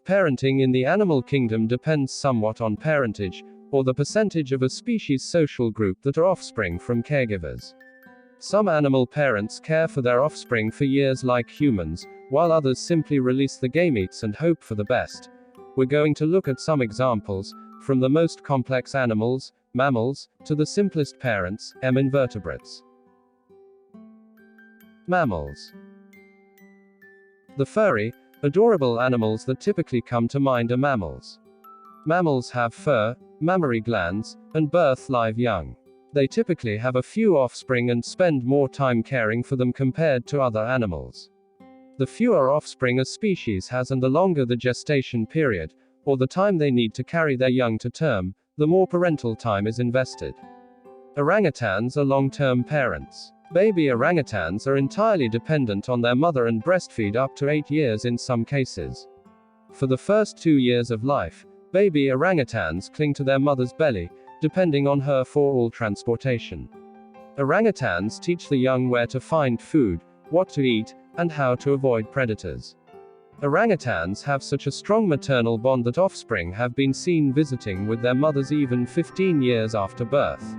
Parenting in the animal kingdom depends somewhat on parentage, or the percentage of a species' social group that are offspring from caregivers. Some animal parents care for their offspring for years like humans, while others simply release the gametes and hope for the best. We're going to look at some examples, from the most complex animals, mammals, to the simplest parents, invertebrates. Mammals. The furry, adorable animals that typically come to mind are mammals. Mammals have fur, mammary glands, and birth live young. They typically have a few offspring and spend more time caring for them compared to other animals. The fewer offspring a species has and the longer the gestation period, or the time they need to carry their young to term, the more parental time is invested. Orangutans are long-term parents. Baby orangutans are entirely dependent on their mother and breastfeed up to 8 years in some cases. For the first 2 years of life, baby orangutans cling to their mother's belly, depending on her for all transportation. Orangutans teach the young where to find food, what to eat, and how to avoid predators. Orangutans have such a strong maternal bond that offspring have been seen visiting with their mothers even 15 years after birth.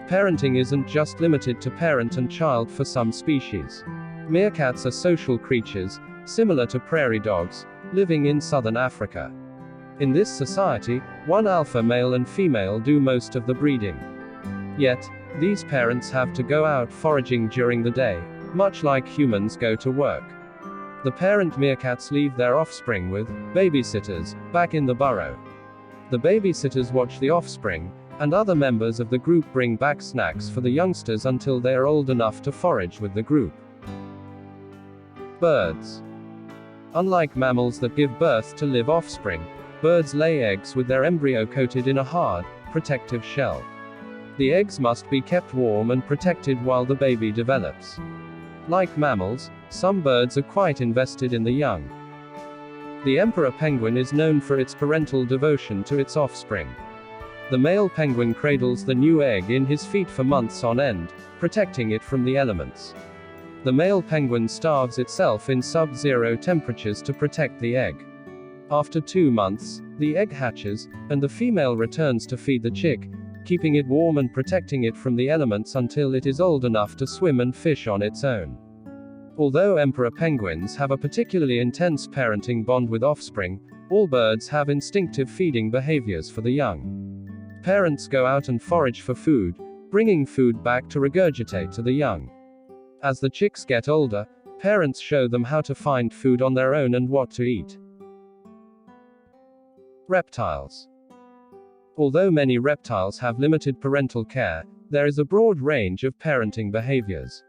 Parenting isn't just limited to parent and child for some species. Meerkats are social creatures, similar to prairie dogs, living in southern Africa. In this society, one alpha male and female do most of the breeding. Yet, these parents have to go out foraging during the day, much like humans go to work. The parent meerkats leave their offspring with babysitters back in the burrow. The babysitters watch the offspring, and other members of the group bring back snacks for the youngsters until they are old enough to forage with the group. Birds. Unlike mammals that give birth to live offspring, birds lay eggs with their embryo coated in a hard, protective shell. The eggs must be kept warm and protected while the baby develops. Like mammals, some birds are quite invested in the young. The emperor penguin is known for its parental devotion to its offspring. The male penguin cradles the new egg in his feet for months on end, protecting it from the elements. The male penguin starves itself in sub-zero temperatures to protect the egg. After 2 months, the egg hatches, and the female returns to feed the chick, keeping it warm and protecting it from the elements until it is old enough to swim and fish on its own. Although emperor penguins have a particularly intense parenting bond with offspring, all birds have instinctive feeding behaviors for the young. Parents go out and forage for food, bringing food back to regurgitate to the young. As the chicks get older, parents show them how to find food on their own and what to eat. Reptiles. Although many reptiles have limited parental care, there is a broad range of parenting behaviors.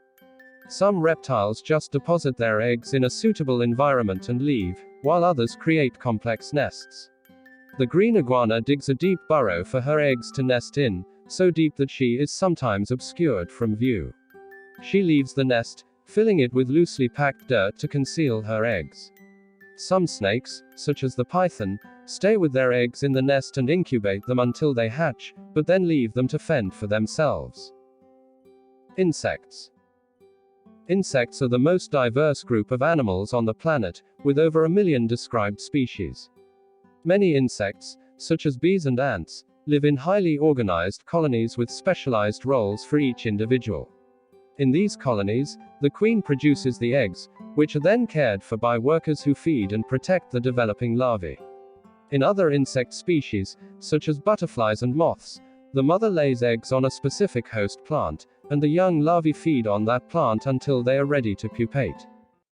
Some reptiles just deposit their eggs in a suitable environment and leave, while others create complex nests. The green iguana digs a deep burrow for her eggs to nest in, so deep that she is sometimes obscured from view. She leaves the nest, filling it with loosely packed dirt to conceal her eggs. Some snakes, such as the python, stay with their eggs in the nest and incubate them until they hatch, but then leave them to fend for themselves. Insects. Insects are the most diverse group of animals on the planet, with over 1 million described species. Many insects, such as bees and ants, live in highly organized colonies with specialized roles for each individual. In these colonies, the queen produces the eggs, which are then cared for by workers who feed and protect the developing larvae. In other insect species, such as butterflies and moths, the mother lays eggs on a specific host plant, and the young larvae feed on that plant until they are ready to pupate.